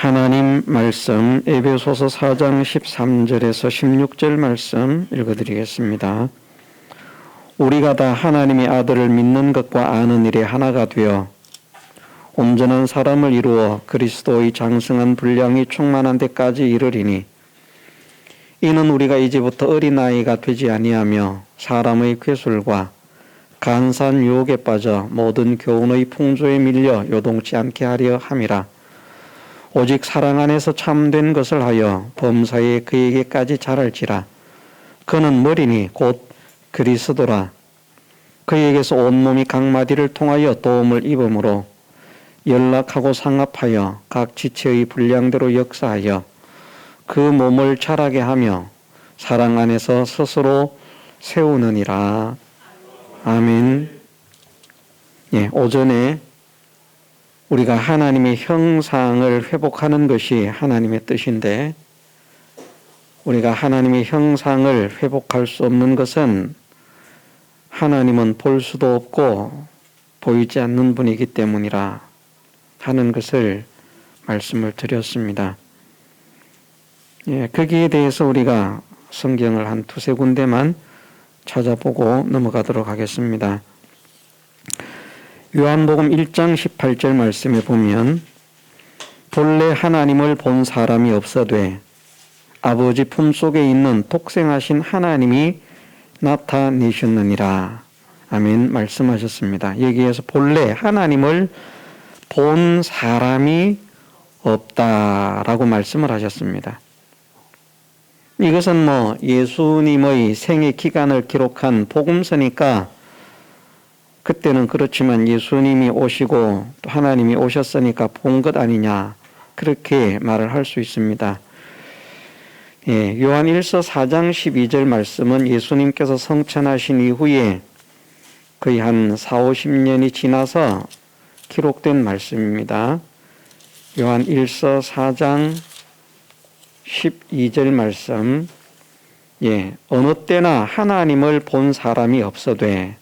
하나님 말씀 에베소서 4장 13절에서 16절 말씀 읽어드리겠습니다. 우리가 다 하나님의 아들을 믿는 것과 아는 일에 하나가 되어 온전한 사람을 이루어 그리스도의 장성한 분량이 충만한 데까지 이르리니 이는 우리가 이제부터 어린아이가 되지 아니하며 사람의 괴술과 간사한 유혹에 빠져 모든 교훈의 풍조에 밀려 요동치 않게 하려 함이라. 오직 사랑 안에서 참된 것을 하여 범사에 그에게까지 자랄지라. 그는 머리니 곧 그리스도라. 그에게서 온몸이 각 마디를 통하여 도움을 입음으로 연락하고 상합하여 각 지체의 분량대로 역사하여 그 몸을 자라게 하며 사랑 안에서 스스로 세우느니라. 아멘. 오전에 우리가 하나님의 형상을 회복하는 것이 하나님의 뜻인데, 우리가 하나님의 형상을 회복할 수 없는 것은 하나님은 볼 수도 없고 보이지 않는 분이기 때문이라 하는 것을 말씀을 드렸습니다. 거기에 대해서 우리가 성경을 한 두세 군데만 찾아보고 넘어가도록 하겠습니다. 요한복음 1장 18절 말씀에 보면 본래 하나님을 본 사람이 없어되 아버지 품속에 있는 독생하신 하나님이 나타내셨느니라. 아멘 말씀하셨습니다. 여기에서 본래 하나님을 본 사람이 없다라고 말씀을 하셨습니다. 이것은 예수님의 생애 기간을 기록한 복음서니까 그때는 그렇지만 예수님이 오시고 또 하나님이 오셨으니까 본 것 아니냐, 그렇게 말을 할 수 있습니다. 요한 1서 4장 12절 말씀은 예수님께서 성천하신 이후에 거의 한 40-50년이 지나서 기록된 말씀입니다. 요한 1서 4장 12절 말씀, 어느 때나 하나님을 본 사람이 없어되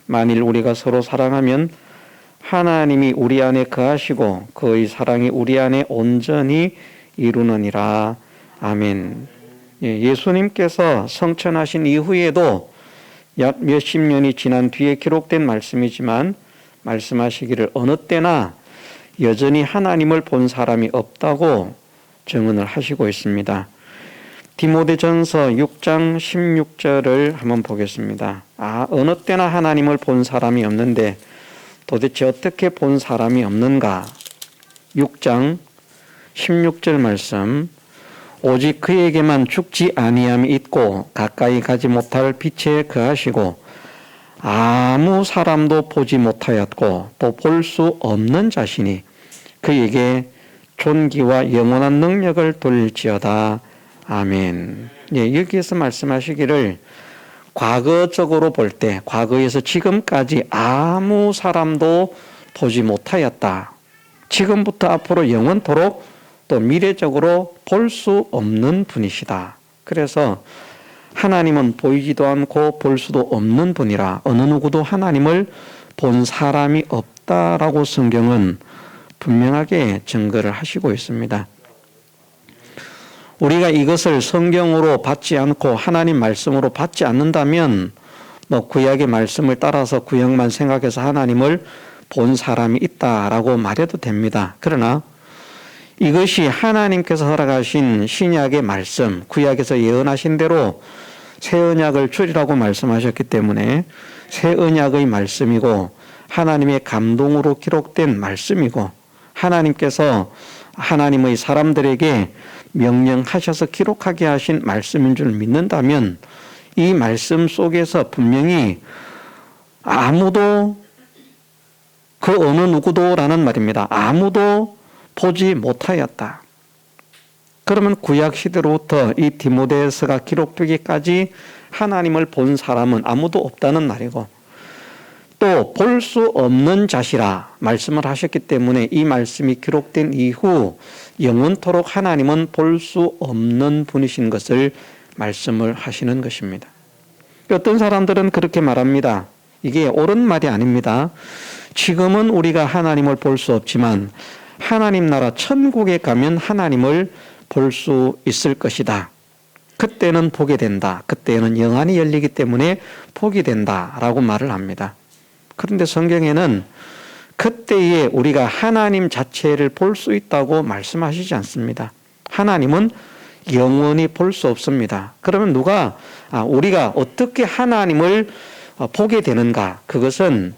만일 우리가 서로 사랑하면 하나님이 우리 안에 거하시고 그의 사랑이 우리 안에 온전히 이루느니라. 아멘. 예수님께서 성천하신 이후에도 약 몇십 년이 지난 뒤에 기록된 말씀이지만 말씀하시기를 어느 때나 여전히 하나님을 본 사람이 없다고 증언을 하시고 있습니다. 디모데전서 6장 16절을 한번 보겠습니다. 어느 때나 하나님을 본 사람이 없는데 도대체 어떻게 본 사람이 없는가? 6장 16절 말씀, 오직 그에게만 죽지 아니함이 있고 가까이 가지 못할 빛에 거하시고 아무 사람도 보지 못하였고 또 볼 수 없는 자신이 그에게 존귀와 영원한 능력을 돌릴지어다. 아멘. 여기에서 말씀하시기를 과거적으로 볼 때, 과거에서 지금까지 아무 사람도 보지 못하였다. 지금부터 앞으로 영원토록 또 미래적으로 볼 수 없는 분이시다. 그래서 하나님은 보이지도 않고 볼 수도 없는 분이라 어느 누구도 하나님을 본 사람이 없다라고 성경은 분명하게 증거를 하시고 있습니다. 우리가 이것을 성경으로 받지 않고 하나님 말씀으로 받지 않는다면 구약의 말씀을 따라서 구약만 생각해서 하나님을 본 사람이 있다라고 말해도 됩니다. 그러나 이것이 하나님께서 허락하신 신약의 말씀, 구약에서 예언하신 대로 새 언약을 주리라고 말씀하셨기 때문에 새 언약의 말씀이고 하나님의 감동으로 기록된 말씀이고 하나님께서 하나님의 사람들에게 명령하셔서 기록하게 하신 말씀인 줄 믿는다면 이 말씀 속에서 분명히 아무도, 그 어느 누구도라는 말입니다. 아무도 보지 못하였다. 그러면 구약 시대로부터 이 디모데서가 기록되기까지 하나님을 본 사람은 아무도 없다는 말이고 또 볼 수 없는 자시라 말씀을 하셨기 때문에 이 말씀이 기록된 이후 영원토록 하나님은 볼 수 없는 분이신 것을 말씀을 하시는 것입니다. 어떤 사람들은 그렇게 말합니다. 이게 옳은 말이 아닙니다. 지금은 우리가 하나님을 볼 수 없지만 하나님 나라 천국에 가면 하나님을 볼 수 있을 것이다. 그때는 보게 된다. 그때는 영안이 열리기 때문에 보게 된다라고 말을 합니다. 그런데 성경에는 그때에 우리가 하나님 자체를 볼 수 있다고 말씀하시지 않습니다. 하나님은 영원히 볼 수 없습니다. 그러면 우리가 어떻게 하나님을 보게 되는가? 그것은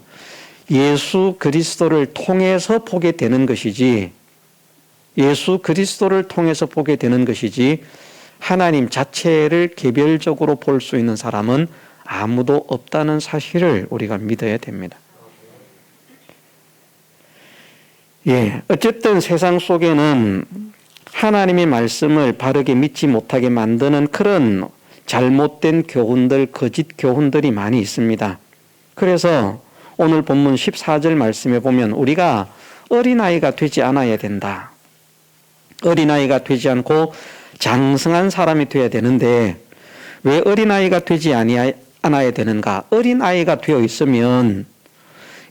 예수 그리스도를 통해서 보게 되는 것이지, 예수 그리스도를 통해서 보게 되는 것이지, 하나님 자체를 개별적으로 볼 수 있는 사람은 아무도 없다는 사실을 우리가 믿어야 됩니다. 어쨌든 세상 속에는 하나님의 말씀을 바르게 믿지 못하게 만드는 그런 잘못된 교훈들, 거짓 교훈들이 많이 있습니다. 그래서 오늘 본문 14절 말씀에 보면 우리가 어린아이가 되지 않아야 된다. 어린아이가 되지 않고 장성한 사람이 되어야 되는데 왜 어린아이가 되지 않아야 되는가? 어린아이가 되어 있으면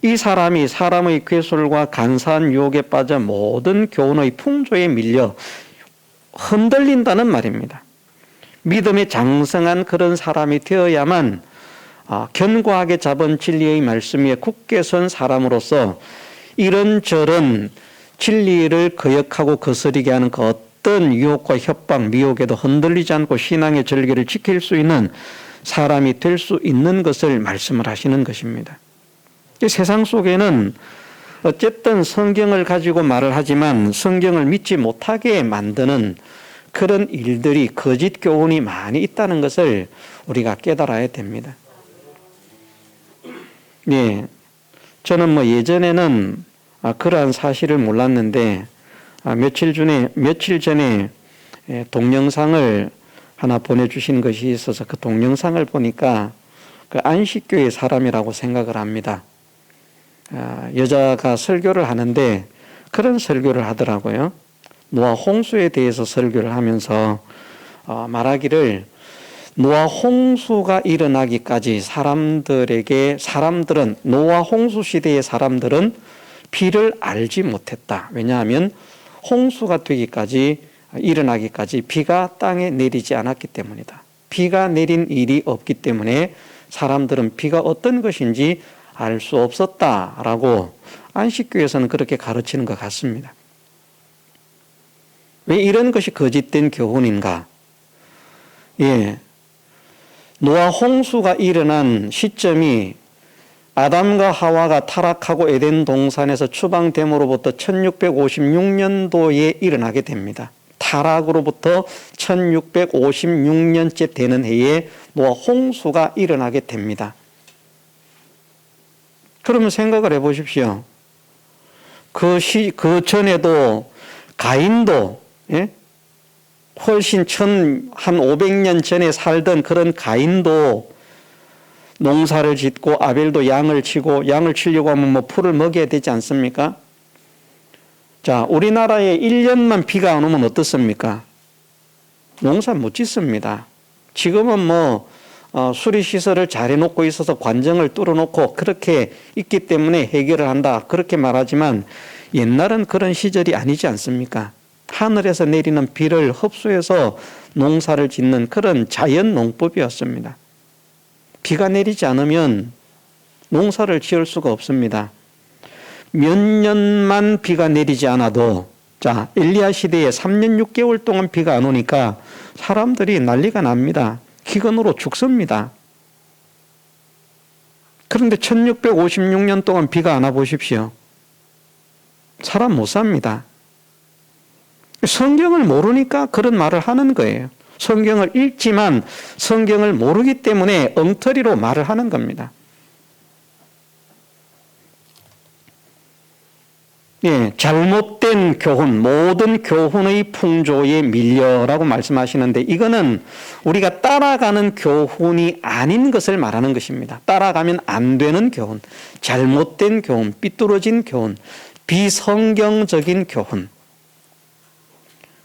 이 사람이 사람의 괴술과 간사한 유혹에 빠져 모든 교훈의 풍조에 밀려 흔들린다는 말입니다. 믿음에 장성한 그런 사람이 되어야만 견고하게 잡은 진리의 말씀 위에 굳게 선 사람으로서 이런저런 진리를 거역하고 거스르게 하는 그 어떤 유혹과 협박, 미혹에도 흔들리지 않고 신앙의 절개를 지킬 수 있는 사람이 될 수 있는 것을 말씀을 하시는 것입니다. 세상 속에는 어쨌든 성경을 가지고 말을 하지만 성경을 믿지 못하게 만드는 그런 일들이, 거짓 교훈이 많이 있다는 것을 우리가 깨달아야 됩니다. 저는 예전에는 그러한 사실을 몰랐는데 며칠 전에 동영상을 하나 보내주신 것이 있어서 그 동영상을 보니까 그 안식교회 사람이라고 생각을 합니다. 여자가 설교를 하는데 그런 설교를 하더라고요. 노아 홍수에 대해서 설교를 하면서 말하기를 노아 홍수가 일어나기까지 사람들은 노아 홍수 시대의 사람들은 비를 알지 못했다. 왜냐하면 홍수가 일어나기까지 비가 땅에 내리지 않았기 때문이다. 비가 내린 일이 없기 때문에 사람들은 비가 어떤 것인지 알 수 없었다라고 안식교에서는 그렇게 가르치는 것 같습니다. 왜 이런 것이 거짓된 교훈인가? 노아 홍수가 일어난 시점이 아담과 하와가 타락하고 에덴 동산에서 추방됨으로부터 1656년도에 일어나게 됩니다. 타락으로부터 1656년째 되는 해에 노아 홍수가 일어나게 됩니다. 그러면 생각을 해보십시오. 그 전에도 가인도, 훨씬 한 500년 전에 살던 그런 가인도 농사를 짓고 아벨도 양을 치고, 양을 치려고 하면 풀을 먹여야 되지 않습니까? 자, 우리나라에 1년만 비가 안 오면 어떻습니까? 농사 못 짓습니다. 지금은 수리시설을 잘 해놓고 있어서 관정을 뚫어놓고 그렇게 있기 때문에 해결을 한다. 그렇게 말하지만 옛날은 그런 시절이 아니지 않습니까? 하늘에서 내리는 비를 흡수해서 농사를 짓는 그런 자연 농법이었습니다. 비가 내리지 않으면 농사를 지을 수가 없습니다. 몇 년만 비가 내리지 않아도, 자, 엘리야 시대에 3년 6개월 동안 비가 안 오니까 사람들이 난리가 납니다. 기근으로 죽습니다. 그런데 1656년 동안 비가 안 와 보십시오. 사람 못 삽니다. 성경을 모르니까 그런 말을 하는 거예요. 성경을 읽지만 성경을 모르기 때문에 엉터리로 말을 하는 겁니다. 잘못된 교훈, 모든 교훈의 풍조에 밀려라고 말씀하시는데 이거는 우리가 따라가는 교훈이 아닌 것을 말하는 것입니다. 따라가면 안 되는 교훈, 잘못된 교훈, 삐뚤어진 교훈, 비성경적인 교훈.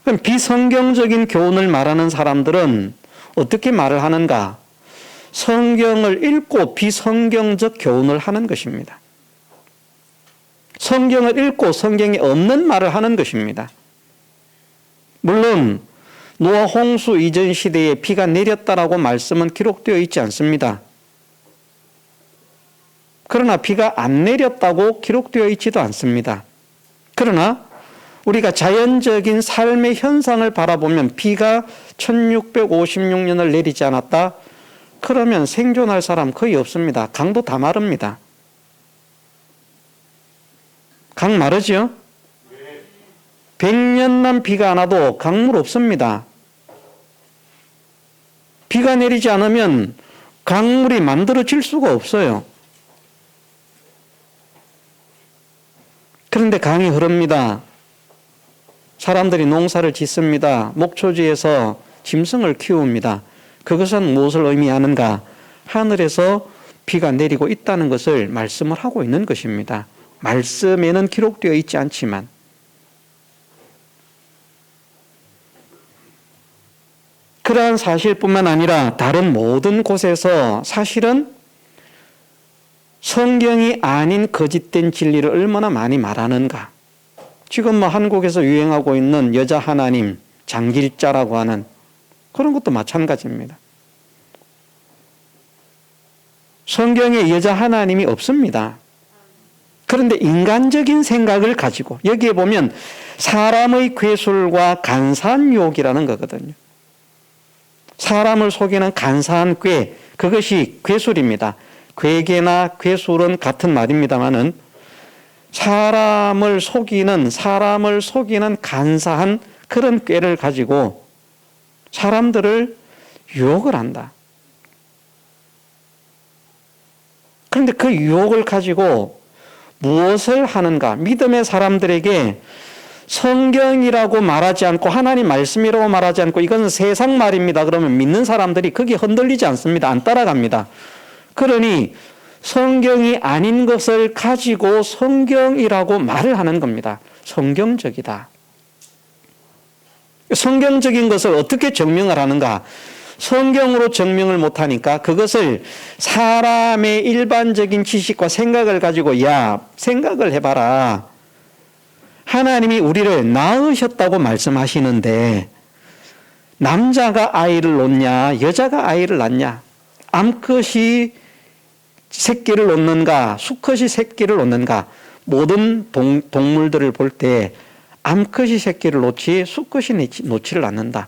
그럼 비성경적인 교훈을 말하는 사람들은 어떻게 말을 하는가? 성경을 읽고 비성경적 교훈을 하는 것입니다. 성경을 읽고 성경에 없는 말을 하는 것입니다. 물론 노아 홍수 이전 시대에 비가 내렸다라고 말씀은 기록되어 있지 않습니다. 그러나 비가 안 내렸다고 기록되어 있지도 않습니다. 그러나 우리가 자연적인 삶의 현상을 바라보면 비가 1656년을 내리지 않았다? 그러면 생존할 사람 거의 없습니다. 강도 다 마릅니다. 강 마르죠? 100년만 비가 안 와도 강물 없습니다. 비가 내리지 않으면 강물이 만들어질 수가 없어요. 그런데 강이 흐릅니다. 사람들이 농사를 짓습니다. 목초지에서 짐승을 키웁니다. 그것은 무엇을 의미하는가? 하늘에서 비가 내리고 있다는 것을 말씀을 하고 있는 것입니다. 말씀에는 기록되어 있지 않지만. 그러한 사실뿐만 아니라 다른 모든 곳에서 사실은 성경이 아닌 거짓된 진리를 얼마나 많이 말하는가. 지금 한국에서 유행하고 있는 여자 하나님, 장길자라고 하는 그런 것도 마찬가지입니다. 성경에 여자 하나님이 없습니다. 그런데 인간적인 생각을 가지고 여기에 보면 사람의 괴술과 간사한 유혹이라는 거거든요. 사람을 속이는 간사한 꾀, 그것이 괴술입니다. 괴계나 괴술은 같은 말입니다만은 사람을 속이는 간사한 그런 꾀를 가지고 사람들을 유혹을 한다. 그런데 그 유혹을 가지고 무엇을 하는가? 믿음의 사람들에게 성경이라고 말하지 않고 하나님 말씀이라고 말하지 않고 이것은 세상 말입니다. 그러면 믿는 사람들이 거기에 흔들리지 않습니다. 안 따라갑니다. 그러니 성경이 아닌 것을 가지고 성경이라고 말을 하는 겁니다. 성경적이다. 성경적인 것을 어떻게 증명을 하는가? 성경으로 증명을 못하니까 그것을 사람의 일반적인 지식과 생각을 가지고 생각을 해봐라. 하나님이 우리를 낳으셨다고 말씀하시는데 남자가 아이를 놓냐 여자가 아이를 낳냐, 암컷이 새끼를 놓는가 수컷이 새끼를 놓는가. 모든 동물들을 볼 때 암컷이 새끼를 놓지 수컷이 놓지를 않는다.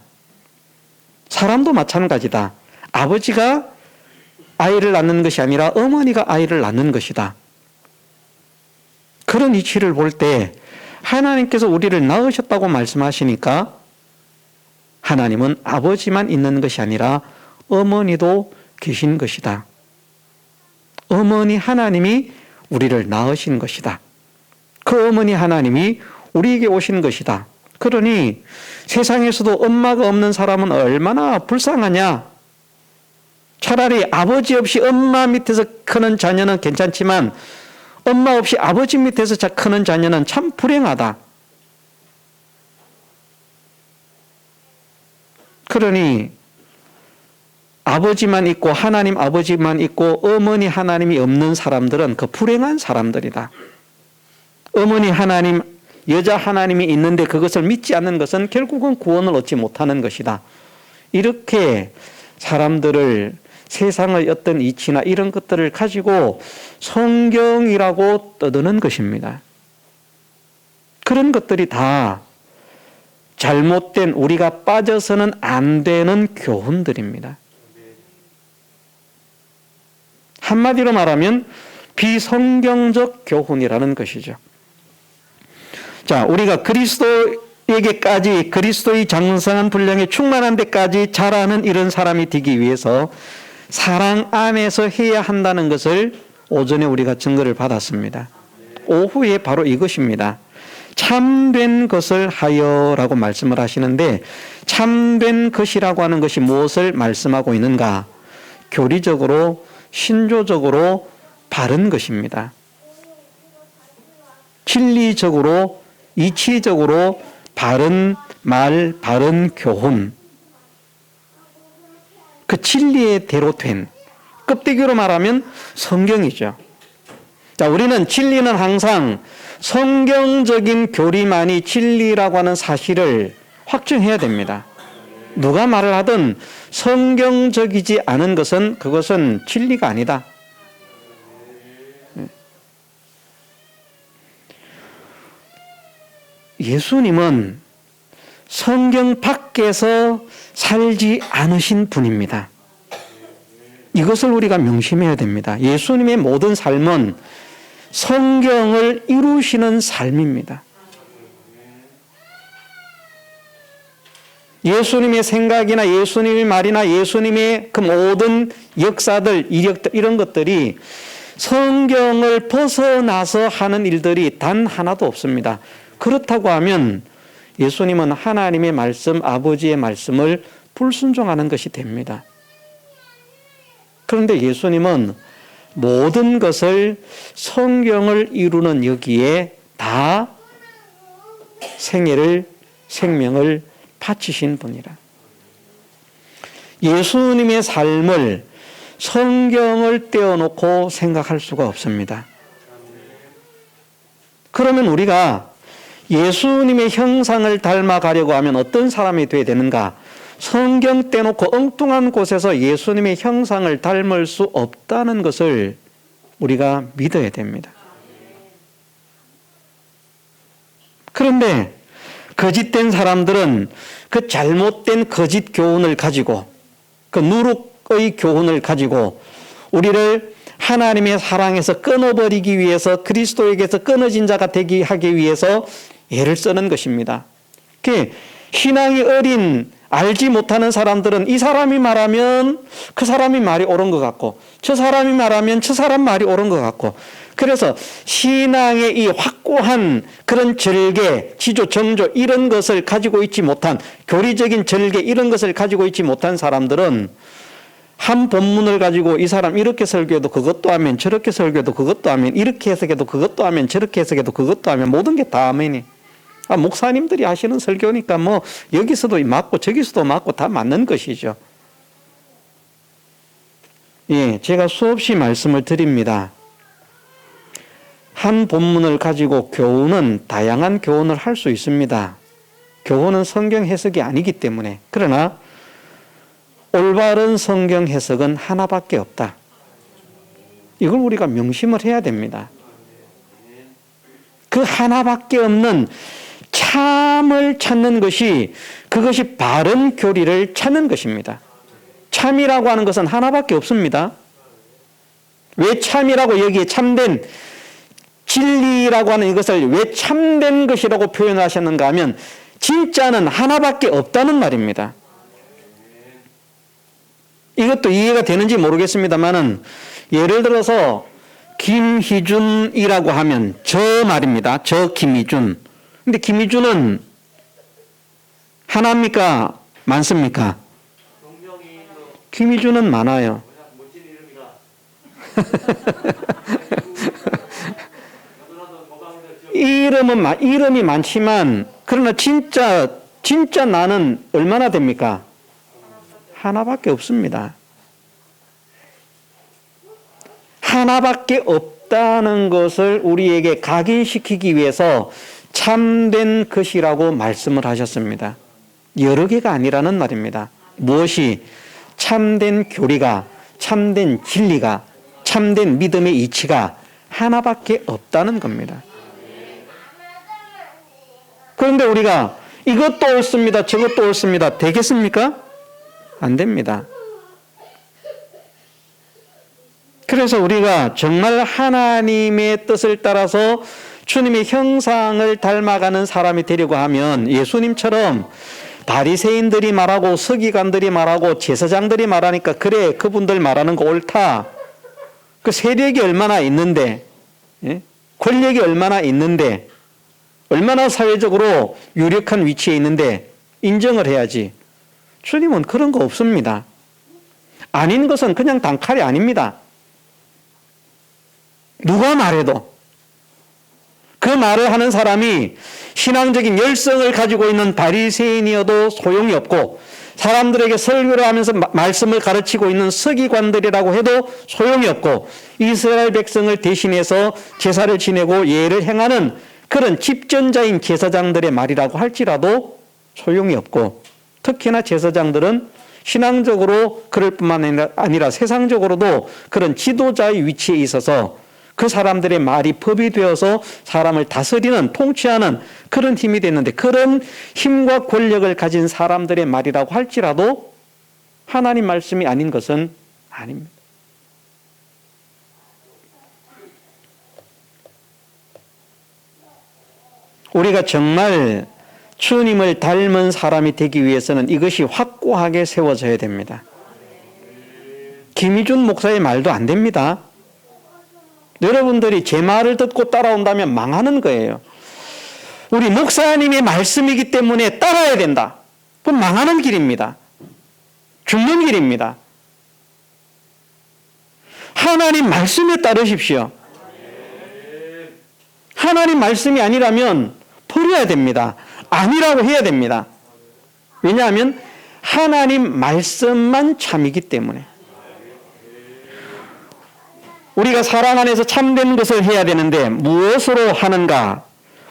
사람도 마찬가지다. 아버지가 아이를 낳는 것이 아니라 어머니가 아이를 낳는 것이다. 그런 이치를 볼 때 하나님께서 우리를 낳으셨다고 말씀하시니까 하나님은 아버지만 있는 것이 아니라 어머니도 계신 것이다. 어머니 하나님이 우리를 낳으신 것이다. 그 어머니 하나님이 우리에게 오신 것이다. 그러니 세상에서도 엄마가 없는 사람은 얼마나 불쌍하냐. 차라리 아버지 없이 엄마 밑에서 크는 자녀는 괜찮지만 엄마 없이 아버지 밑에서 크는 자녀는 참 불행하다. 그러니 아버지만 있고 하나님 아버지만 있고 어머니 하나님이 없는 사람들은 그 불행한 사람들이다. 어머니 하나님, 여자 하나님이 있는데 그것을 믿지 않는 것은 결국은 구원을 얻지 못하는 것이다. 이렇게 사람들을 세상의 어떤 이치나 이런 것들을 가지고 성경이라고 떠드는 것입니다. 그런 것들이 다 잘못된, 우리가 빠져서는 안 되는 교훈들입니다. 한마디로 말하면 비성경적 교훈이라는 것이죠. 자, 우리가 그리스도에게까지, 그리스도의 장성한 분량에 충만한 데까지 자라는 이런 사람이 되기 위해서 사랑 안에서 해야 한다는 것을 오전에 우리가 증거를 받았습니다. 오후에 바로 이것입니다. 참된 것을 하여라고 말씀을 하시는데, 참된 것이라고 하는 것이 무엇을 말씀하고 있는가? 교리적으로, 신조적으로 바른 것입니다. 진리적으로, 이치적으로 바른 말, 바른 교훈, 그 진리의 대로 된, 껍데기로 말하면 성경이죠. 자, 우리는 진리는 항상 성경적인 교리만이 진리라고 하는 사실을 확증해야 됩니다. 누가 말을 하든 성경적이지 않은 것은 그것은 진리가 아니다. 예수님은 성경 밖에서 살지 않으신 분입니다. 이것을 우리가 명심해야 됩니다. 예수님의 모든 삶은 성경을 이루시는 삶입니다. 예수님의 생각이나 예수님의 말이나 예수님의 그 모든 역사들, 이력들 이런 것들이 성경을 벗어나서 하는 일들이 단 하나도 없습니다. 그렇다고 하면 예수님은 하나님의 말씀, 아버지의 말씀을 불순종하는 것이 됩니다. 그런데 예수님은 모든 것을 성경을 이루는 여기에 다 생명을 바치신 분이라. 예수님의 삶을 성경을 떼어놓고 생각할 수가 없습니다. 그러면 우리가 예수님의 형상을 닮아가려고 하면 어떤 사람이 되어야 되는가? 성경 떼놓고 엉뚱한 곳에서 예수님의 형상을 닮을 수 없다는 것을 우리가 믿어야 됩니다. 그런데 거짓된 사람들은 그 잘못된 거짓 교훈을 가지고 그 누룩의 교훈을 가지고 우리를 하나님의 사랑에서 끊어버리기 위해서 그리스도에게서 끊어진 자가 되게 하기 위해서 애를 쓰는 것입니다. 신앙이 어린 알지 못하는 사람들은 이 사람이 말하면 그 사람이 말이 옳은 것 같고 저 사람이 말하면 저 사람 말이 옳은 것 같고 그래서 신앙의 이 확고한 그런 절개, 지조, 정조 이런 것을 가지고 있지 못한 교리적인 절개 이런 것을 가지고 있지 못한 사람들은 한 본문을 가지고 이 사람 이렇게 설교해도 그것도 하면 저렇게 설교해도 그것도 하면 이렇게 해석해도 그것도 하면 저렇게 해석해도 그것도 하면 모든 게 다 아멘이. 목사님들이 하시는 설교니까 뭐 여기서도 맞고 저기서도 맞고 다 맞는 것이죠. 예, 제가 수없이 말씀을 드립니다. 한 본문을 가지고 교훈은 다양한 교훈을 할 수 있습니다. 교훈은 성경 해석이 아니기 때문에. 그러나 올바른 성경 해석은 하나밖에 없다. 이걸 우리가 명심을 해야 됩니다. 그 하나밖에 없는 참을 찾는 것이 그것이 바른 교리를 찾는 것입니다. 참이라고 하는 것은 하나밖에 없습니다. 왜 참이라고 여기에 참된 진리라고 하는 이것을 왜 참된 것이라고 표현하셨는가 하면 진짜는 하나밖에 없다는 말입니다. 이것도 이해가 되는지 모르겠습니다만은 예를 들어서 김희준이라고 하면 저 말입니다. 저 김희준. 근데 김희준은 하나입니까? 많습니까? 김희준은 많아요. 이름이 많지만 그러나 진짜 나는 얼마나 됩니까? 하나밖에 없습니다. 하나밖에 없다는 것을 우리에게 각인시키기 위해서 참된 것이라고 말씀을 하셨습니다. 여러 개가 아니라는 말입니다. 무엇이? 참된 교리가, 참된 진리가, 참된 믿음의 이치가 하나밖에 없다는 겁니다. 그런데 우리가 이것도 옳습니다. 저것도 옳습니다. 되겠습니까? 안 됩니다. 그래서 우리가 정말 하나님의 뜻을 따라서 주님의 형상을 닮아가는 사람이 되려고 하면 예수님처럼 바리새인들이 말하고 서기관들이 말하고 제사장들이 말하니까 그래 그분들 말하는 거 옳다. 그 세력이 얼마나 있는데 권력이 얼마나 있는데 얼마나 사회적으로 유력한 위치에 있는데 인정을 해야지. 주님은 그런 거 없습니다. 아닌 것은 그냥 단칼이 아닙니다. 누가 말해도 그 말을 하는 사람이 신앙적인 열성을 가지고 있는 바리새인이어도 소용이 없고 사람들에게 설교를 하면서 말씀을 가르치고 있는 서기관들이라고 해도 소용이 없고 이스라엘 백성을 대신해서 제사를 지내고 예를 행하는 그런 집전자인 제사장들의 말이라고 할지라도 소용이 없고, 특히나 제사장들은 신앙적으로 그럴 뿐만 아니라 세상적으로도 그런 지도자의 위치에 있어서 그 사람들의 말이 법이 되어서 사람을 다스리는, 통치하는 그런 힘이 됐는데, 그런 힘과 권력을 가진 사람들의 말이라고 할지라도 하나님 말씀이 아닌 것은 아닙니다. 우리가 정말 주님을 닮은 사람이 되기 위해서는 이것이 확고하게 세워져야 됩니다. 김희준 목사의 말도 안 됩니다. 여러분들이 제 말을 듣고 따라온다면 망하는 거예요. 우리 목사님의 말씀이기 때문에 따라야 된다. 그건 망하는 길입니다. 죽는 길입니다. 하나님 말씀에 따르십시오. 하나님 말씀이 아니라면 버려야 됩니다. 아니라고 해야 됩니다. 왜냐하면 하나님 말씀만 참이기 때문에. 우리가 사랑 안에서 참된 것을 해야 되는데 무엇으로 하는가?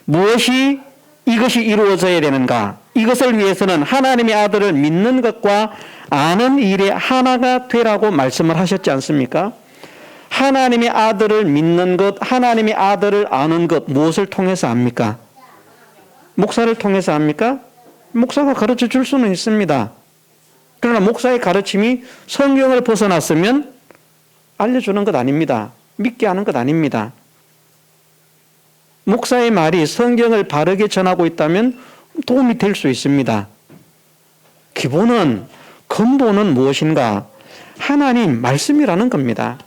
무엇이 이것이 이루어져야 되는가? 이것을 위해서는 하나님의 아들을 믿는 것과 아는 일에 하나가 되라고 말씀을 하셨지 않습니까? 하나님의 아들을 믿는 것, 하나님의 아들을 아는 것, 무엇을 통해서 합니까? 목사를 통해서 합니까? 목사가 가르쳐 줄 수는 있습니다. 그러나 목사의 가르침이 성경을 벗어났으면 알려주는 것 아닙니다. 믿게 하는 것 아닙니다. 목사의 말이 성경을 바르게 전하고 있다면 도움이 될 수 있습니다. 기본은, 근본은 무엇인가? 하나님 말씀이라는 겁니다.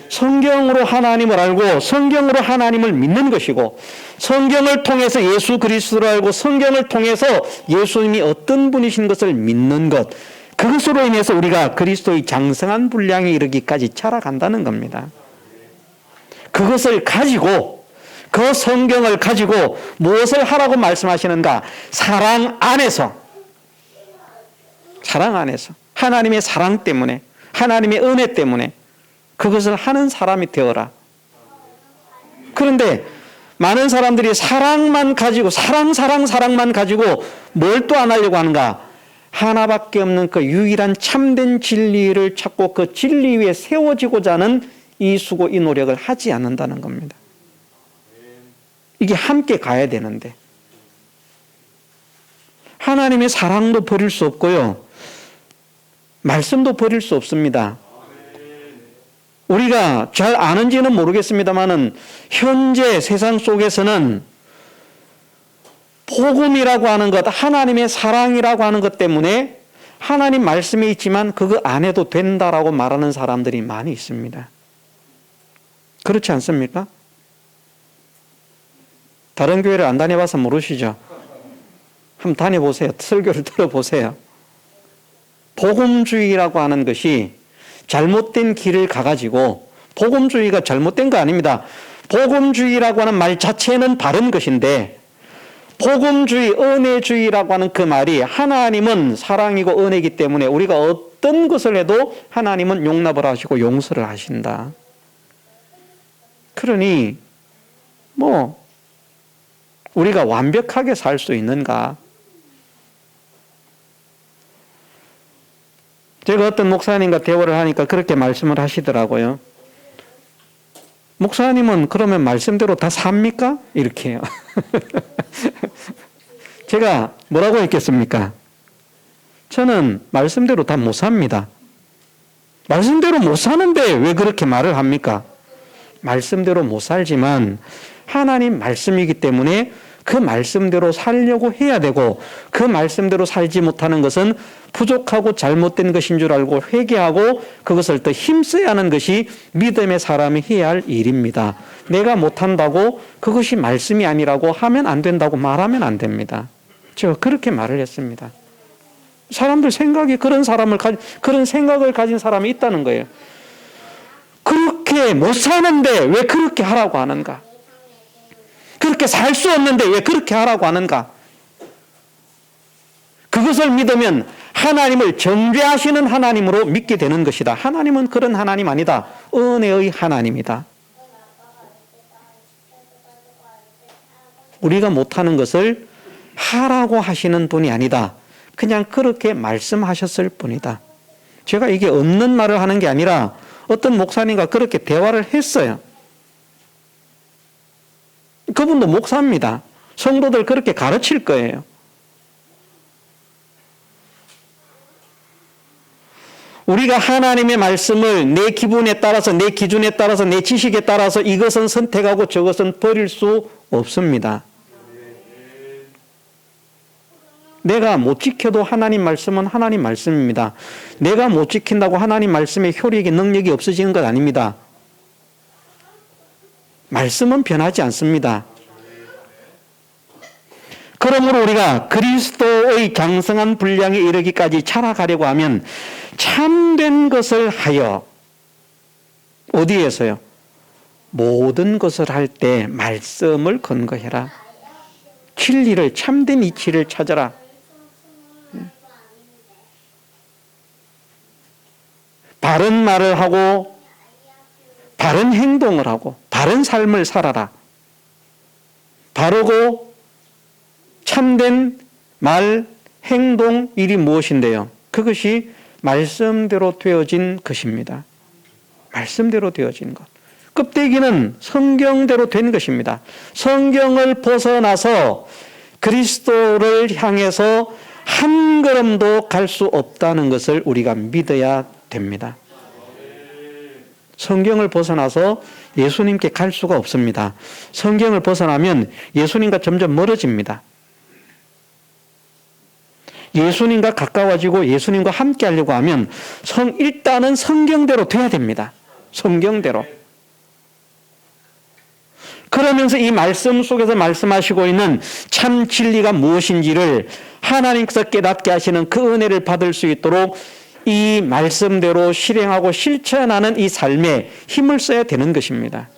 성경으로 하나님을 알고 성경으로 하나님을 믿는 것이고, 성경을 통해서 예수 그리스도를 알고 성경을 통해서 예수님이 어떤 분이신 것을 믿는 것, 그것으로 인해서 우리가 그리스도의 장성한 분량에 이르기까지 자라간다는 겁니다. 그것을 가지고, 그 성경을 가지고 무엇을 하라고 말씀하시는가? 사랑 안에서, 사랑 안에서, 하나님의 사랑 때문에, 하나님의 은혜 때문에 그것을 하는 사람이 되어라. 그런데 많은 사람들이 사랑만 가지고, 사랑만 가지고 뭘 또 안 하려고 하는가? 하나밖에 없는 그 유일한 참된 진리를 찾고 그 진리 위에 세워지고자 하는 이 수고, 이 노력을 하지 않는다는 겁니다. 이게 함께 가야 되는데, 하나님의 사랑도 버릴 수 없고요, 말씀도 버릴 수 없습니다. 우리가 잘 아는지는 모르겠습니다만은 현재 세상 속에서는 복음이라고 하는 것, 하나님의 사랑이라고 하는 것 때문에 하나님 말씀이 있지만 그거 안 해도 된다라고 말하는 사람들이 많이 있습니다. 그렇지 않습니까? 다른 교회를 안 다녀봐서 모르시죠? 한번 다녀보세요. 설교를 들어보세요. 복음주의라고 하는 것이 잘못된 길을 가가지고, 복음주의가 잘못된 거 아닙니다. 복음주의라고 하는 말 자체는 바른 것인데, 복음주의, 은혜주의라고 하는 그 말이 하나님은 사랑이고 은혜이기 때문에 우리가 어떤 것을 해도 하나님은 용납을 하시고 용서를 하신다. 그러니 우리가 완벽하게 살 수 있는가? 제가 어떤 목사님과 대화를 하니까 그렇게 말씀을 하시더라고요. 목사님은 그러면 말씀대로 다 삽니까? 이렇게 해요. 제가 뭐라고 했겠습니까? 저는 말씀대로 다 못 삽니다. 말씀대로 못 사는데 왜 그렇게 말을 합니까? 말씀대로 못 살지만 하나님 말씀이기 때문에 그 말씀대로 살려고 해야 되고, 그 말씀대로 살지 못하는 것은 부족하고 잘못된 것인 줄 알고 회개하고 그것을 더 힘써야 하는 것이 믿음의 사람이 해야 할 일입니다. 내가 못한다고 그것이 말씀이 아니라고 하면 안 된다고 말하면 안 됩니다. 제가 그렇게 말을 했습니다. 사람들 생각이 그런 생각을 가진 사람이 있다는 거예요. 그렇게 못 사는데 왜 그렇게 하라고 하는가? 그렇게 살 수 없는데 왜 그렇게 하라고 하는가? 그것을 믿으면 하나님을 정죄하시는 하나님으로 믿게 되는 것이다. 하나님은 그런 하나님 아니다. 은혜의 하나님이다. 우리가 못하는 것을 하라고 하시는 분이 아니다. 그냥 그렇게 말씀하셨을 뿐이다. 제가 이게 없는 말을 하는 게 아니라 어떤 목사님과 그렇게 대화를 했어요. 그분도 목사입니다. 성도들 그렇게 가르칠 거예요. 우리가 하나님의 말씀을 내 기분에 따라서, 내 기준에 따라서, 내 지식에 따라서 이것은 선택하고 저것은 버릴 수 없습니다. 내가 못 지켜도 하나님 말씀은 하나님 말씀입니다. 내가 못 지킨다고 하나님 말씀의 효력이, 능력이 없어지는 것 아닙니다. 말씀은 변하지 않습니다. 그러므로 우리가 그리스도의 장성한 분량에 이르기까지 자라가려고 하면 참된 것을 하여, 어디에서요? 모든 것을 할 때 말씀을 근거해라. 진리를, 참된 이치를 찾아라. 바른 말을 하고 바른 행동을 하고 바른 삶을 살아라. 바르고 참된 말, 행동, 일이 무엇인데요? 그것이 말씀대로 되어진 것입니다. 말씀대로 되어진 것. 껍데기는 성경대로 된 것입니다. 성경을 벗어나서 그리스도를 향해서 한 걸음도 갈 수 없다는 것을 우리가 믿어야 됩니다. 성경을 벗어나서 예수님께 갈 수가 없습니다. 성경을 벗어나면 예수님과 점점 멀어집니다. 예수님과 가까워지고 예수님과 함께 하려고 하면 일단은 성경대로 돼야 됩니다. 성경대로. 그러면서 이 말씀 속에서 말씀하시고 있는 참 진리가 무엇인지를 하나님께서 깨닫게 하시는 그 은혜를 받을 수 있도록 이 말씀대로 실행하고 실천하는 이 삶에 힘을 써야 되는 것입니다.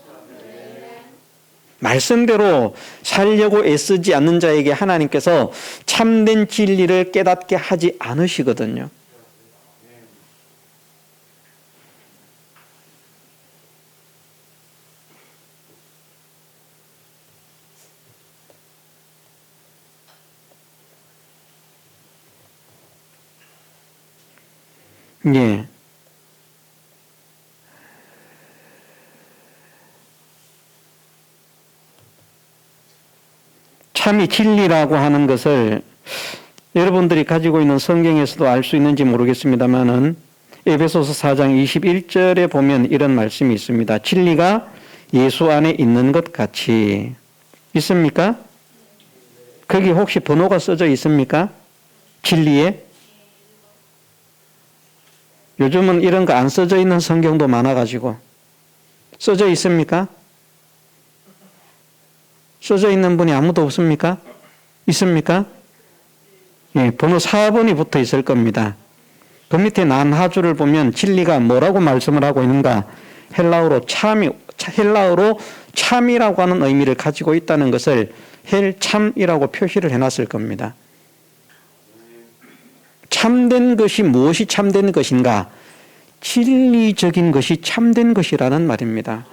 말씀대로 살려고 애쓰지 않는 자에게 하나님께서 참된 진리를 깨닫게 하지 않으시거든요. 예. 참이 진리라고 하는 것을 여러분들이 가지고 있는 성경에서도 알 수 있는지 모르겠습니다만은 에베소서 4장 21절에 보면 이런 말씀이 있습니다. 진리가 예수 안에 있는 것 같이. 있습니까? 거기 혹시 번호가 써져 있습니까? 진리에? 요즘은 이런 거 안 써져 있는 성경도 많아가지고. 써져 있습니까? 써져 있는 분이 아무도 없습니까? 있습니까? 예, 번호 4번이 붙어 있을 겁니다. 그 밑에 난하주를 보면 진리가 뭐라고 말씀을 하고 있는가? 헬라어로 참이라고 하는 의미를 가지고 있다는 것을 헬참이라고 표시를 해놨을 겁니다. 참된 것이 무엇이 참된 것인가? 진리적인 것이 참된 것이라는 말입니다.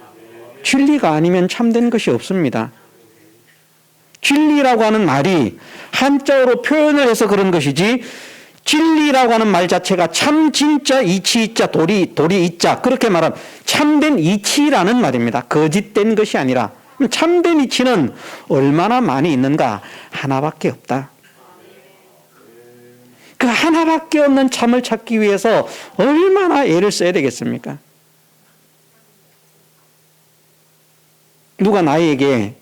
진리가 아니면 참된 것이 없습니다. 진리라고 하는 말이 한자어로 표현을 해서 그런 것이지 진리라고 하는 말 자체가 참, 진짜, 이치, 이자, 도리, 이자 그렇게 말하면 참된 이치라는 말입니다. 거짓된 것이 아니라 참된 이치는 얼마나 많이 있는가? 하나밖에 없다. 그 하나밖에 없는 참을 찾기 위해서 얼마나 애를 써야 되겠습니까? 누가 나에게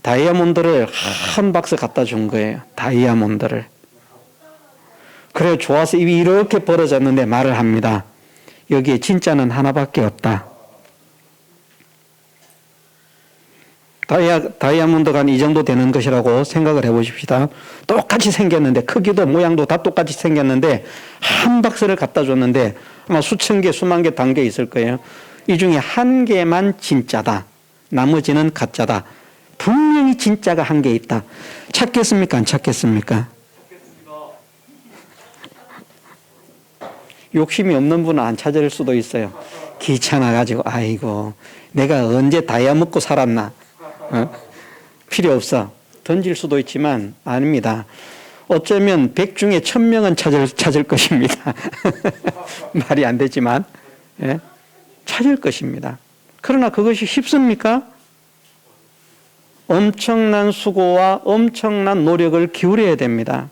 다이아몬드를 한 박스 갖다 준 거예요. 다이아몬드를. 그래 좋아서 입이 이렇게 벌어졌는데 말을 합니다. 여기에 진짜는 하나밖에 없다. 다이아몬드가 한 이 정도 되는 것이라고 생각을 해보십시다. 똑같이 생겼는데 크기도 모양도 다 똑같이 생겼는데 한 박스를 갖다 줬는데 아마 수천 개 수만 개 담겨 있을 거예요. 이 중에 한 개만 진짜다. 나머지는 가짜다. 분명히 진짜가 한 개 있다. 찾겠습니까? 안 찾겠습니까? 욕심이 없는 분은 안 찾을 수도 있어요. 귀찮아가지고 아이고 내가 언제 다이아 먹고 살았나. 필요 없어. 던질 수도 있지만 아닙니다. 어쩌면 100 중에 1000명은 찾을 것입니다. 말이 안 되지만 예? 찾을 것입니다. 그러나 그것이 쉽습니까? 엄청난 수고와 엄청난 노력을 기울여야 됩니다.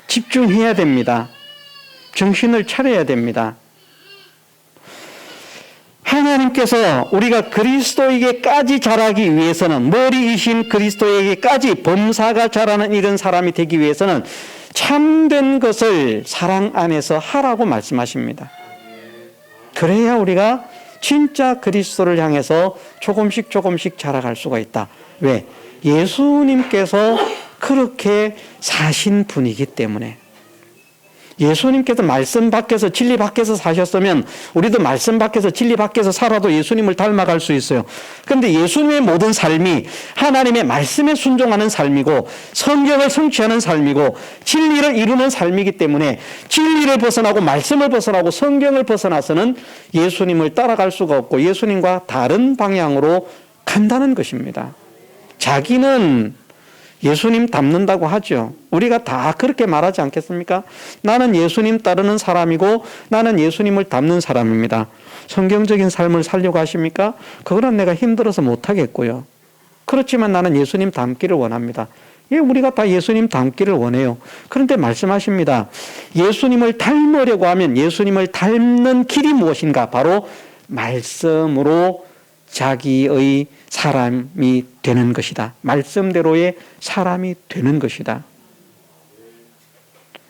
집중해야 됩니다. 정신을 차려야 됩니다. 하나님께서 우리가 그리스도에게까지 자라기 위해서는, 머리이신 그리스도에게까지 범사가 자라는 이런 사람이 되기 위해서는 참된 것을 사랑 안에서 하라고 말씀하십니다. 그래야 우리가 진짜 그리스도를 향해서 조금씩 자라갈 수가 있다. 왜? 예수님께서 그렇게 사신 분이기 때문에. 예수님께서 말씀 밖에서, 진리 밖에서 사셨으면 우리도 말씀 밖에서, 진리 밖에서 살아도 예수님을 닮아갈 수 있어요. 그런데 예수님의 모든 삶이 하나님의 말씀에 순종하는 삶이고 성경을 성취하는 삶이고 진리를 이루는 삶이기 때문에 진리를 벗어나고 말씀을 벗어나고 성경을 벗어나서는 예수님을 따라갈 수가 없고 예수님과 다른 방향으로 간다는 것입니다. 자기는 예수님 닮는다고 하죠. 우리가 다 그렇게 말하지 않겠습니까? 나는 예수님 따르는 사람이고 나는 예수님을 닮는 사람입니다. 성경적인 삶을 살려고 하십니까? 그거는 내가 힘들어서 못하겠고요. 그렇지만 나는 예수님 닮기를 원합니다. 예, 우리가 다 예수님 닮기를 원해요. 그런데 말씀하십니다. 예수님을 닮으려고 하면 예수님을 닮는 길이 무엇인가? 바로 말씀으로 자기의 사람이 되는 것이다. 말씀대로의 사람이 되는 것이다.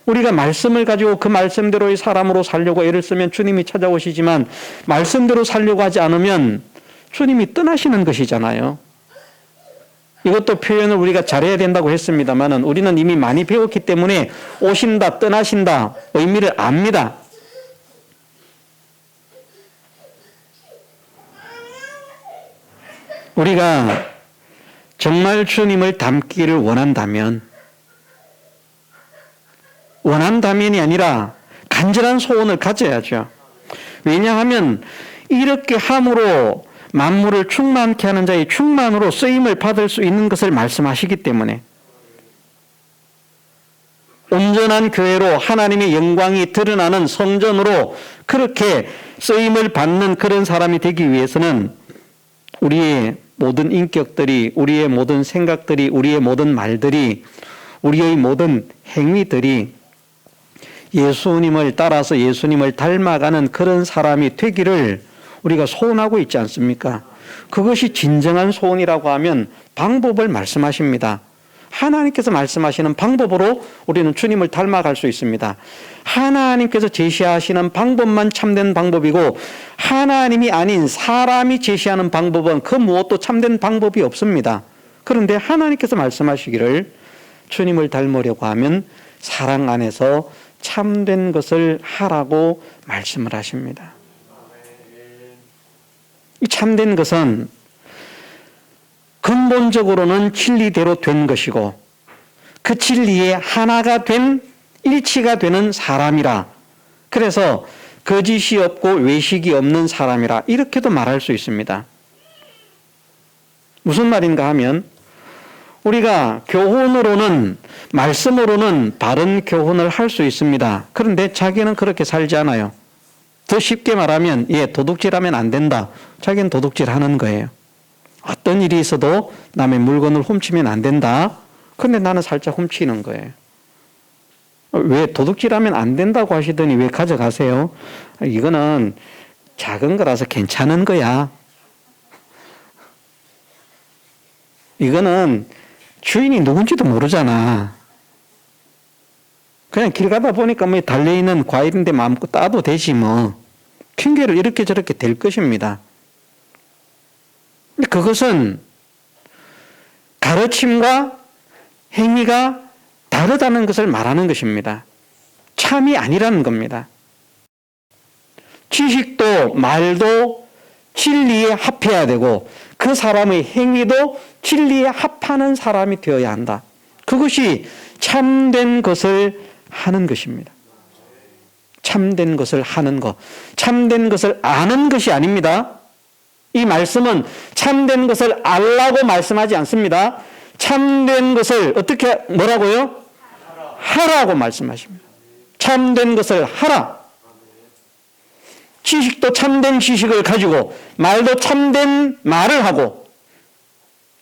우리가 말씀을 가지고 그 말씀대로의 사람으로 살려고 애를 쓰면 주님이 찾아오시지만 말씀대로 살려고 하지 않으면 주님이 떠나시는 것이잖아요. 이것도 표현을 우리가 잘해야 된다고 했습니다만 우리는 이미 많이 배웠기 때문에 오신다, 떠나신다 의미를 압니다. 우리가 정말 주님을 닮기를 원한다면이 아니라 간절한 소원을 가져야죠. 왜냐하면 이렇게 함으로 만물을 충만케 하는 자의 충만으로 쓰임을 받을 수 있는 것을 말씀하시기 때문에 온전한 교회로 하나님의 영광이 드러나는 성전으로 그렇게 쓰임을 받는 그런 사람이 되기 위해서는 우리의 모든 인격들이, 우리의 모든 생각들이, 우리의 모든 말들이, 우리의 모든 행위들이 예수님을 따라서 예수님을 닮아가는 그런 사람이 되기를 우리가 소원하고 있지 않습니까? 그것이 진정한 소원이라고 하면 방법을 말씀하십니다. 하나님께서 말씀하시는 방법으로 우리는 주님을 닮아갈 수 있습니다. 하나님께서 제시하시는 방법만 참된 방법이고 하나님이 아닌 사람이 제시하는 방법은 그 무엇도 참된 방법이 없습니다. 그런데 하나님께서 말씀하시기를 주님을 닮으려고 하면 사랑 안에서 참된 것을 하라고 말씀을 하십니다. 이 참된 것은 근본적으로는 진리대로 된 것이고 그 진리에 하나가 된 일치가 되는 사람이라. 그래서 거짓이 없고 외식이 없는 사람이라 이렇게도 말할 수 있습니다. 무슨 말인가 하면 우리가 교훈으로는 말씀으로는 바른 교훈을 할 수 있습니다. 그런데 자기는 그렇게 살지 않아요. 더 쉽게 말하면 도둑질하면 안 된다. 자기는 도둑질하는 거예요. 어떤 일이 있어도 남의 물건을 훔치면 안 된다. 그런데 나는 살짝 훔치는 거예요. 왜 도둑질하면 안 된다고 하시더니 왜 가져가세요? 이거는 작은 거라서 괜찮은 거야. 이거는 주인이 누군지도 모르잖아. 그냥 길 가다 보니까 뭐 달려있는 과일인데 마음껏 따도 되지 뭐. 핑계를 이렇게 저렇게 댈 것입니다. 근데 그것은 가르침과 행위가 다르다는 것을 말하는 것입니다. 참이 아니라는 겁니다. 지식도 말도 진리에 합해야 되고 그 사람의 행위도 진리에 합하는 사람이 되어야 한다. 그것이 참된 것을 하는 것입니다. 참된 것을 하는 것. 참된 것을 아는 것이 아닙니다. 이 말씀은 참된 것을 알라고 말씀하지 않습니다. 참된 것을 어떻게 뭐라고요? 하라고 말씀하십니다. 참된 것을 하라. 지식도 참된 지식을 가지고 말도 참된 말을 하고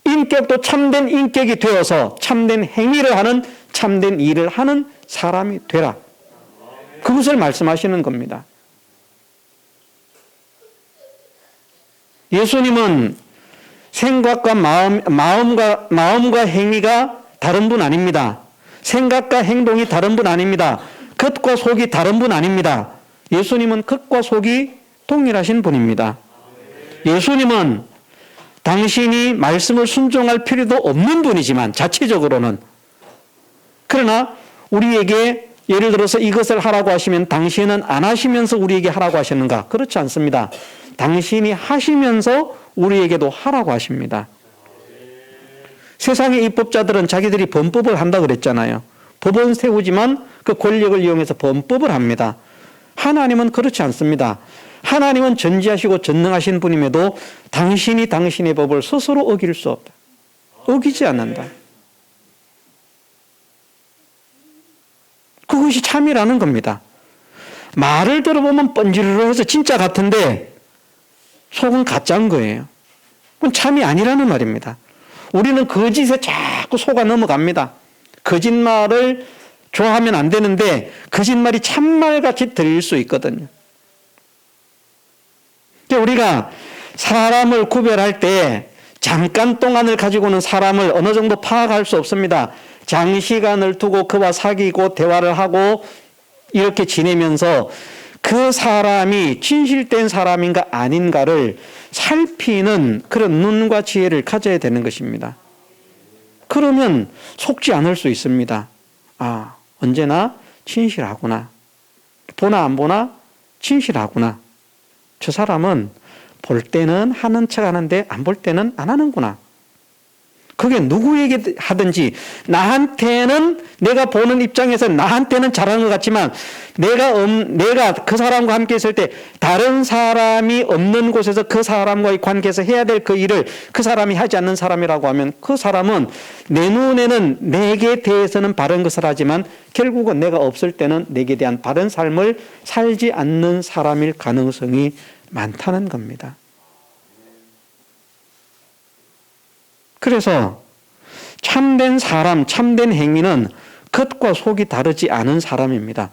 인격도 참된 인격이 되어서 참된 행위를 하는 참된 일을 하는 사람이 되라. 그것을 말씀하시는 겁니다. 예수님은 생각과 마음과 행위가 다른 분 아닙니다. 생각과 행동이 다른 분 아닙니다. 겉과 속이 다른 분 아닙니다. 예수님은 겉과 속이 동일하신 분입니다. 예수님은 당신이 말씀을 순종할 필요도 없는 분이지만 자체적으로는, 그러나 우리에게 예를 들어서 이것을 하라고 하시면 당신은 안 하시면서 우리에게 하라고 하시는가? 그렇지 않습니다. 당신이 하시면서 우리에게도 하라고 하십니다. 세상의 입법자들은 자기들이 범법을 한다 그랬잖아요. 법은 세우지만 그 권력을 이용해서 범법을 합니다. 하나님은 그렇지 않습니다. 하나님은 전지하시고 전능하신 분임에도 당신이 당신의 법을 스스로 어길 수 없다. 어기지 않는다. 그것이 참이라는 겁니다. 말을 들어보면 뻔지르르해서 진짜 같은데 속은 가짜인 거예요. 그건 참이 아니라는 말입니다. 우리는 거짓에 자꾸 속아 넘어갑니다. 거짓말을 좋아하면 안 되는데 거짓말이 참말같이 들릴 수 있거든요. 우리가 사람을 구별할 때 잠깐 동안을 가지고는 사람을 어느 정도 파악할 수 없습니다. 장시간을 두고 그와 사귀고 대화를 하고 이렇게 지내면서 그 사람이 진실된 사람인가 아닌가를 살피는 그런 눈과 지혜를 가져야 되는 것입니다. 그러면 속지 않을 수 있습니다. 아, 언제나 진실하구나. 보나 안 보나 진실하구나. 저 사람은 볼 때는 하는 척 하는데 안 볼 때는 안 하는구나. 그게 누구에게 하든지 나한테는 내가 보는 입장에서 나한테는 잘하는 것 같지만 내가 그 사람과 함께 있을 때 다른 사람이 없는 곳에서 그 사람과의 관계에서 해야 될 그 일을 그 사람이 하지 않는 사람이라고 하면 그 사람은 내 눈에는 내게 대해서는 바른 것을 하지만 결국은 내가 없을 때는 내게 대한 바른 삶을 살지 않는 사람일 가능성이 많다는 겁니다. 그래서 참된 사람, 참된 행위는 겉과 속이 다르지 않은 사람입니다.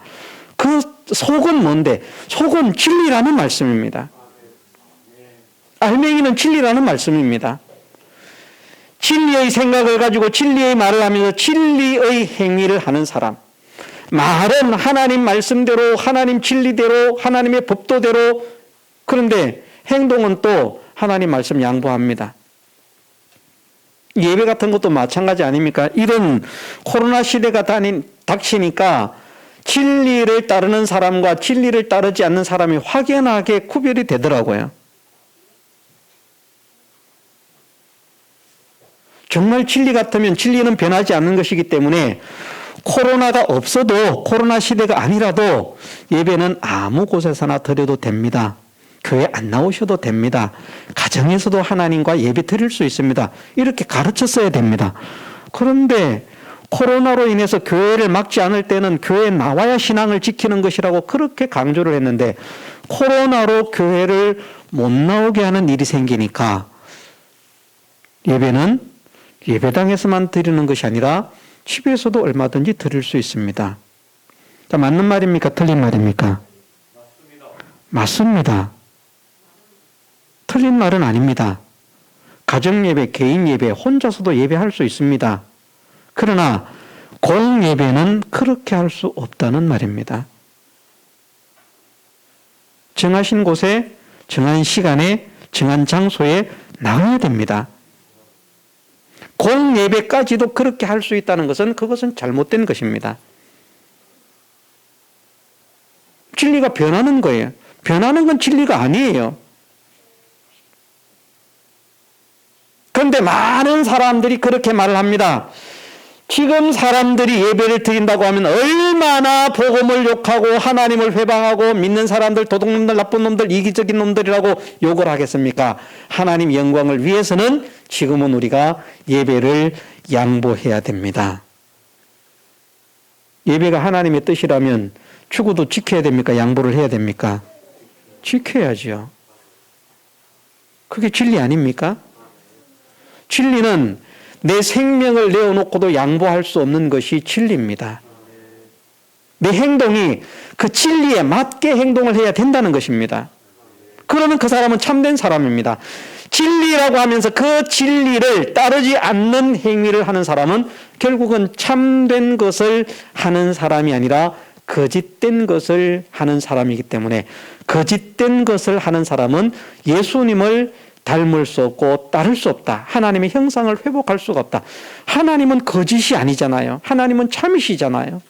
그 속은 뭔데? 속은 진리라는 말씀입니다. 알맹이는 진리라는 말씀입니다. 진리의 생각을 가지고 진리의 말을 하면서 진리의 행위를 하는 사람. 말은 하나님 말씀대로, 하나님 진리대로, 하나님의 법도대로, 그런데 행동은 또 하나님 말씀 양보합니다. 예배 같은 것도 마찬가지 아닙니까? 이런 코로나 시대가 닥치니까 진리를 따르는 사람과 진리를 따르지 않는 사람이 확연하게 구별이 되더라고요. 정말 진리 같으면 진리는 변하지 않는 것이기 때문에 코로나가 없어도, 코로나 시대가 아니라도 예배는 아무 곳에서나 드려도 됩니다. 교회 안 나오셔도 됩니다. 가정에서도 하나님과 예배 드릴 수 있습니다. 이렇게 가르쳤어야 됩니다. 그런데 코로나로 인해서 교회를 막지 않을 때는 교회에 나와야 신앙을 지키는 것이라고 그렇게 강조를 했는데 코로나로 교회를 못 나오게 하는 일이 생기니까 예배는 예배당에서만 드리는 것이 아니라 집에서도 얼마든지 드릴 수 있습니다. 자, 맞는 말입니까? 틀린 말입니까? 맞습니다. 틀린 말은 아닙니다. 가정예배, 개인예배, 혼자서도 예배할 수 있습니다. 그러나 공예배는 그렇게 할 수 없다는 말입니다. 정하신 곳에, 정한 시간에, 정한 장소에 나가야 됩니다. 공예배까지도 그렇게 할 수 있다는 것은 그것은 잘못된 것입니다. 진리가 변하는 거예요. 변하는 건 진리가 아니에요. 그런데 많은 사람들이 그렇게 말을 합니다. 지금 사람들이 예배를 드린다고 하면 얼마나 복음을 욕하고 하나님을 회방하고 믿는 사람들, 도둑놈들, 나쁜 놈들, 이기적인 놈들이라고 욕을 하겠습니까? 하나님 영광을 위해서는 지금은 우리가 예배를 양보해야 됩니다. 예배가 하나님의 뜻이라면 추구도 지켜야 됩니까? 양보를 해야 됩니까? 지켜야죠. 그게 진리 아닙니까? 진리는 내 생명을 내어놓고도 양보할 수 없는 것이 진리입니다. 내 행동이 그 진리에 맞게 행동을 해야 된다는 것입니다. 그러면 그 사람은 참된 사람입니다. 진리라고 하면서 그 진리를 따르지 않는 행위를 하는 사람은 결국은 참된 것을 하는 사람이 아니라 거짓된 것을 하는 사람이기 때문에 거짓된 것을 하는 사람은 예수님을 닮을 수 없고 따를 수 없다. 하나님의 형상을 회복할 수가 없다. 하나님은 거짓이 아니잖아요. 하나님은 참이시잖아요.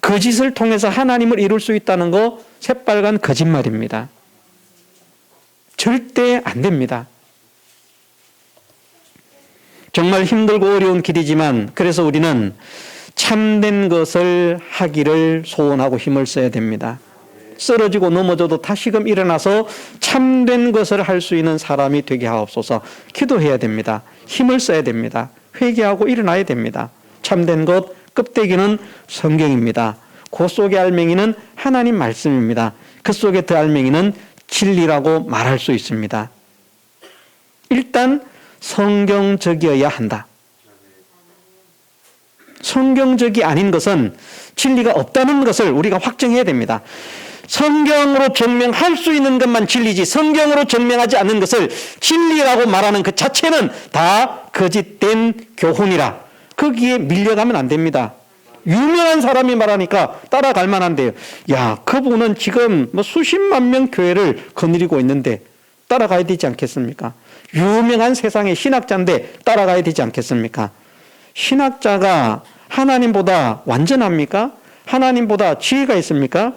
거짓을 통해서 하나님을 이룰 수 있다는 거 새빨간 거짓말입니다. 절대 안 됩니다. 정말 힘들고 어려운 길이지만 그래서 우리는 참된 것을 하기를 소원하고 힘을 써야 됩니다. 쓰러지고 넘어져도 다시금 일어나서 참된 것을 할 수 있는 사람이 되게 하옵소서. 기도해야 됩니다. 힘을 써야 됩니다. 회개하고 일어나야 됩니다. 참된 것 껍데기는 성경입니다. 그 속의 알맹이는 하나님 말씀입니다. 그 속의 그 알맹이는 진리라고 말할 수 있습니다. 일단 성경적이어야 한다. 성경적이 아닌 것은 진리가 없다는 것을 우리가 확정해야 됩니다. 성경으로 증명할 수 있는 것만 진리지 성경으로 증명하지 않는 것을 진리라고 말하는 그 자체는 다 거짓된 교훈이라 거기에 밀려가면 안 됩니다. 유명한 사람이 말하니까 따라갈 만한데요. 야, 그분은 지금 뭐 수십만 명 교회를 거느리고 있는데 따라가야 되지 않겠습니까? 유명한 세상의 신학자인데 따라가야 되지 않겠습니까? 신학자가 하나님보다 완전합니까? 하나님보다 지혜가 있습니까?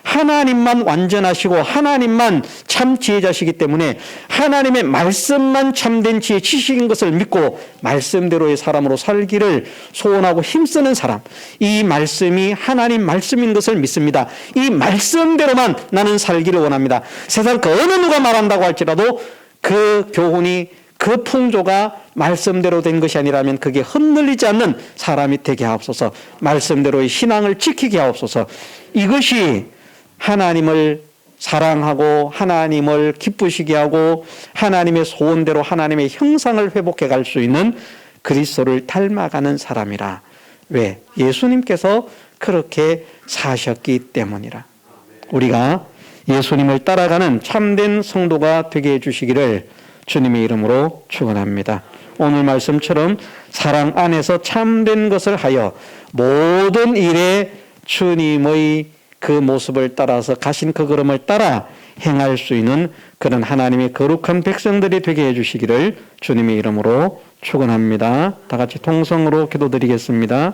하나님만 완전하시고 하나님만 참 지혜자시기 때문에 하나님의 말씀만 참된 지혜 지식인 것을 믿고 말씀대로의 사람으로 살기를 소원하고 힘쓰는 사람, 이 말씀이 하나님 말씀인 것을 믿습니다. 이 말씀대로만 나는 살기를 원합니다. 세상 그 어느 누가 말한다고 할지라도 그 교훈이 그 풍조가 말씀대로 된 것이 아니라면 그게 흔들리지 않는 사람이 되게 하옵소서. 말씀대로의 신앙을 지키게 하옵소서. 이것이 하나님을 사랑하고 하나님을 기쁘시게 하고 하나님의 소원대로 하나님의 형상을 회복해 갈 수 있는 그리스도를 닮아가는 사람이라. 왜? 예수님께서 그렇게 사셨기 때문이라. 우리가 예수님을 따라가는 참된 성도가 되게 해주시기를 주님의 이름으로 축원합니다. 오늘 말씀처럼 사랑 안에서 참된 것을 하여 모든 일에 주님의 그 모습을 따라서 가신 그 걸음을 따라 행할 수 있는 그런 하나님의 거룩한 백성들이 되게 해주시기를 주님의 이름으로 축원합니다. 다 같이 통성으로 기도드리겠습니다.